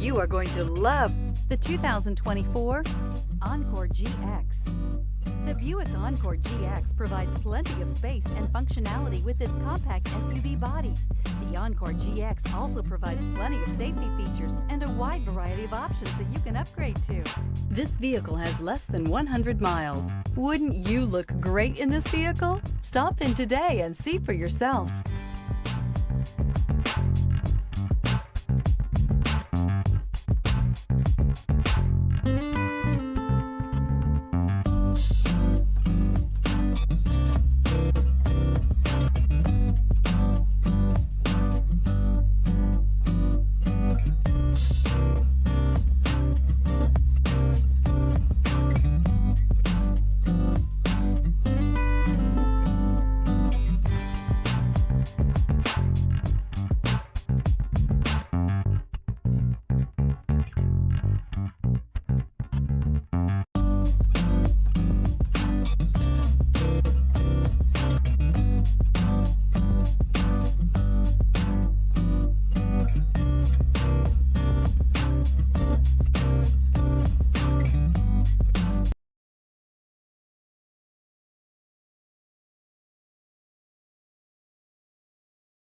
You are going to love the 2024 Encore GX. The Buick Encore GX provides plenty of space and functionality with its compact SUV body. The Encore GX also provides plenty of safety features and a wide variety of options that you can upgrade to. This vehicle has less than 100 miles. Wouldn't you look great in this vehicle? Stop in today and see for yourself.